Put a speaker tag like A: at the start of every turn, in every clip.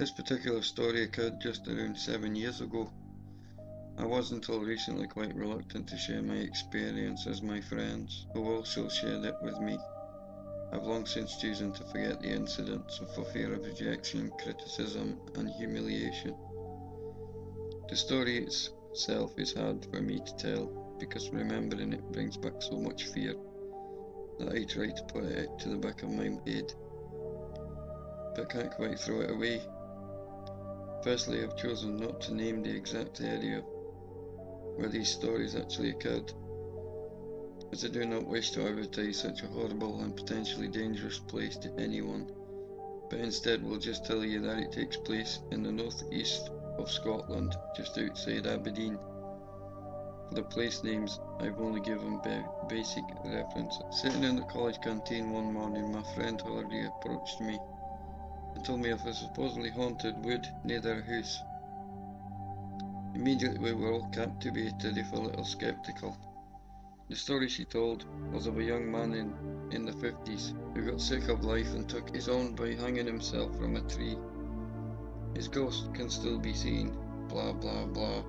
A: This particular story occurred just around 7 years ago. I was until recently quite reluctant to share my experience as my friends, who also shared it with me. I've long since chosen to forget the incidents for fear of rejection, criticism and humiliation. The story itself is hard for me to tell because remembering it brings back so much fear that I try to put it to the back of my head, but can't quite throw it away. Firstly, I've chosen not to name the exact area where these stories actually occurred, as I do not wish to advertise such a horrible and potentially dangerous place to anyone, but instead will just tell you that it takes place in the northeast of Scotland, just outside Aberdeen. For the place names, I've only given basic references. Sitting in the college canteen one morning, my friend Hilary approached me and told me of a supposedly haunted wood near their house. Immediately we were all captivated, if a little sceptical. The story she told was of a young man in the 50s who got sick of life and took his own by hanging himself from a tree. His ghost can still be seen, blah blah blah.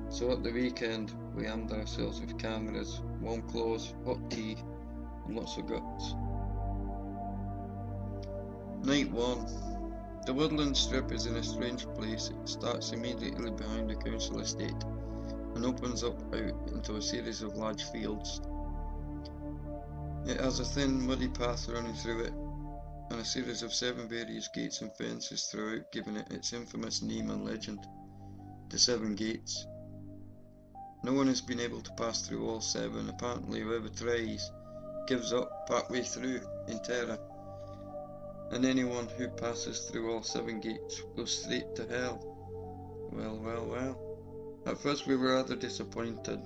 A: So at the weekend we armed ourselves with cameras, warm clothes, hot tea and lots of guts. Night 1. The woodland strip is in a strange place. It starts immediately behind the council estate and opens up out into a series of large fields. It has a thin muddy path running through it and a series of 7 various gates and fences throughout, giving it its infamous name and legend, the 7 Gates. No one has been able to pass through all 7. Apparently whoever tries gives up partway through in terror, and anyone who passes through all 7 gates goes straight to hell. Well, well, well. At first we were rather disappointed,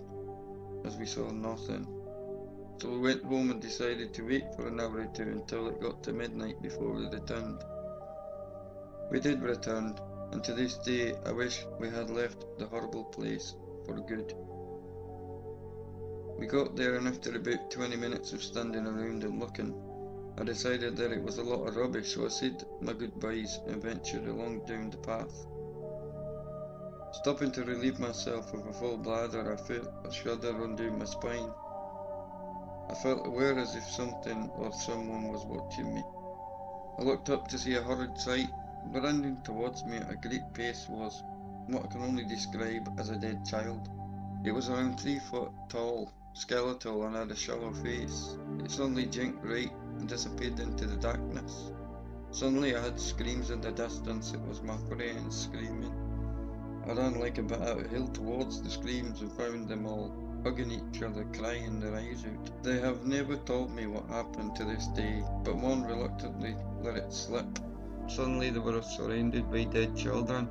A: as we saw nothing, so we went home and decided to wait for an hour or 2 until it got to midnight before we returned. We did return, and to this day I wish we had left the horrible place for good. We got there, and after about 20 minutes of standing around and looking, I decided that it was a lot of rubbish, so I said my goodbyes and ventured along down the path. Stopping to relieve myself of a full bladder, I felt a shudder run down my spine. I felt aware as if something or someone was watching me. I looked up to see a horrid sight. Running towards me at a great pace was what I can only describe as a dead child. It was around 3 foot tall, skeletal and had a shallow face. It suddenly jinked right and disappeared into the darkness. Suddenly I heard screams in the distance. It was my friends screaming. I ran like a bat out of hell towards the screams and found them all hugging each other, crying their eyes out. They have never told me what happened to this day, but one reluctantly let it slip. Suddenly they were surrounded by dead children.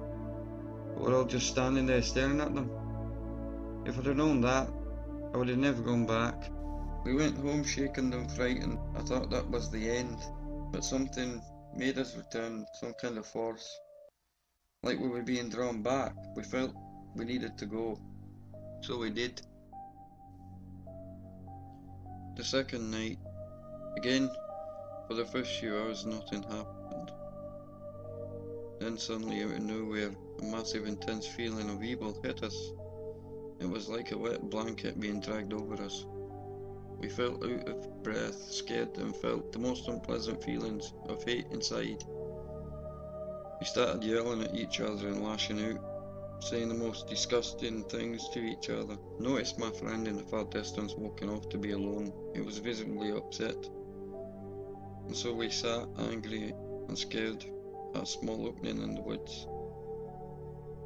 A: We were all just standing there staring at them. If I'd have known that, I would have never gone back. We went home shaken and frightened. I thought that was the end, but something made us return, some kind of force. Like we were being drawn back. We felt we needed to go, so we did. The second night, again, for the first few hours nothing happened. Then suddenly out of nowhere, a massive intense feeling of evil hit us. It was like a wet blanket being dragged over us. We felt out of breath, scared, and felt the most unpleasant feelings of hate inside. We started yelling at each other and lashing out, saying the most disgusting things to each other. Noticed my friend in the far distance walking off to be alone. He was visibly upset, and so we sat angry and scared at a small opening in the woods.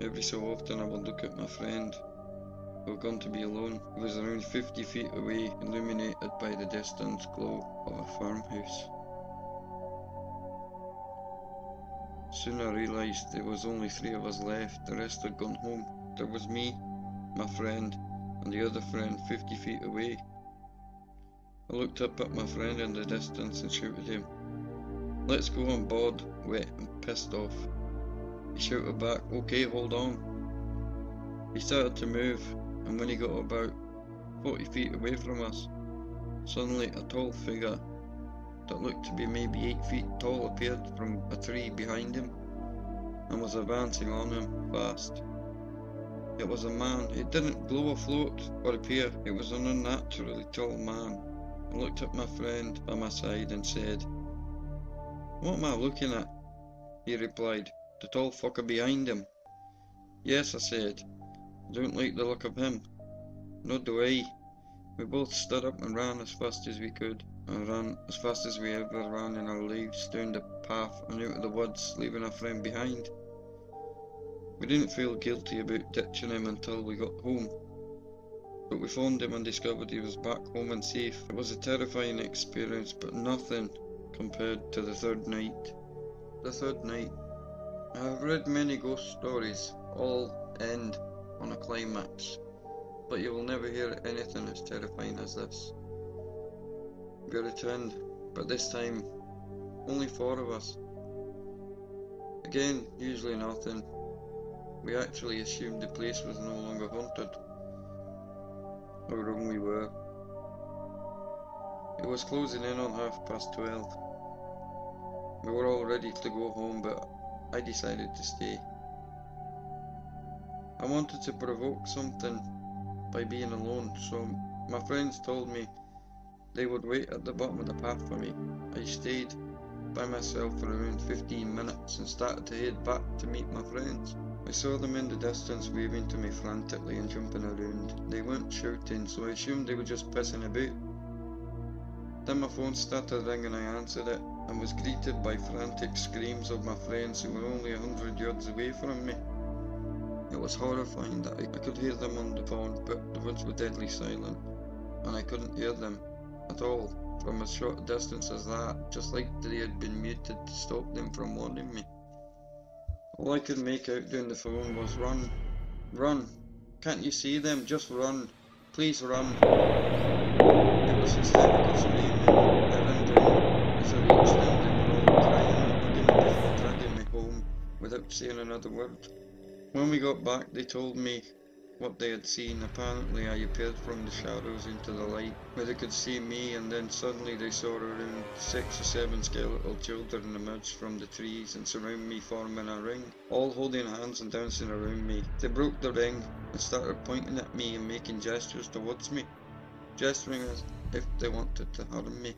A: Every so often I would look at my friend, who had gone to be alone. He was around 50 feet away, illuminated by the distant glow of a farmhouse. Soon I realised there was only 3 of us left. The rest had gone home. There was me, my friend, and the other friend 50 feet away. I looked up at my friend in the distance and shouted at him, "Let's go on board," wet and pissed off. He shouted back, "Okay, hold on." He started to move, and when he got about 40 feet away from us, suddenly a tall figure that looked to be maybe 8 feet tall appeared from a tree behind him. and was advancing on him fast. It was a man. It didn't glow afloat or appear. It was an unnaturally tall man. I looked at my friend by my side and said, "What am I looking at?" He replied, "The tall fucker behind him." "Yes," I said. "I don't like the look of him." "Nor do I." We both stood up and ran as fast as we could, and ran as fast as we ever ran in our lives, down the path and out of the woods, leaving our friend behind. We didn't feel guilty about ditching him until we got home, but we found him and discovered he was back home and safe. It was a terrifying experience, but nothing compared to the third night. The third night. I have read many ghost stories, all end on a climax, but you will never hear anything as terrifying as this. We returned, but this time only 4 of us. Again, usually nothing. We actually assumed the place was no longer haunted. How wrong we were. It was closing in on 12:30. We were all ready to go home, but I decided to stay. I wanted to provoke something by being alone, so my friends told me they would wait at the bottom of the path for me. I stayed by myself for around 15 minutes and started to head back to meet my friends. I saw them in the distance waving to me frantically and jumping around. They weren't shouting, so I assumed they were just pissing about. Then my phone started ringing. I answered it and was greeted by frantic screams of my friends who were only 100 yards away from me. It was horrifying that I could hear them on the phone, but the woods were deadly silent, and I couldn't hear them at all from as short a distance as that, just like they had been muted to stop them from warning me. All I could make out down the phone was, "Run, run, can't you see them? Just run, please run." It was hysterical screaming. I ran down. As I reached them, they were all crying, hugging me and dragging me home without saying another word. When we got back, they told me what they had seen. Apparently I appeared from the shadows into the light, where they could see me, and then suddenly they saw around 6 or 7 skeletal children emerge from the trees and surround me, forming a ring, all holding hands and dancing around me. They broke the ring and started pointing at me and making gestures towards me, gesturing as if they wanted to harm me.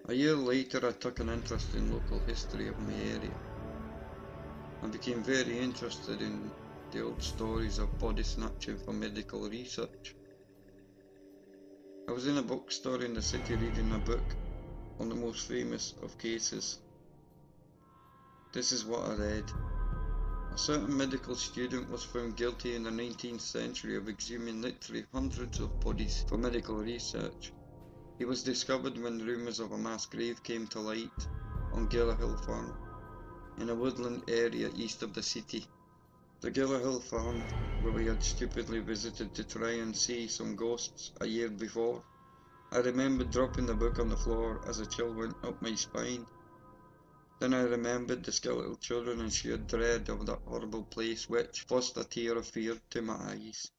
A: A year later, I took an interest in local history of my area. I became very interested in the old stories of body snatching for medical research. I was in a bookstore in the city reading a book on the most famous of cases. This is what I read. A certain medical student was found guilty in the 19th century of exhuming literally hundreds of bodies for medical research. He was discovered when rumours of a mass grave came to light on Giller Hill Farm, in a woodland area east of the city. The Giller Hill Farm, where we had stupidly visited to try and see some ghosts a year before. I remembered dropping the book on the floor as a chill went up my spine. Then I remembered the skeletal children and sheer dread of that horrible place, which forced a tear of fear to my eyes.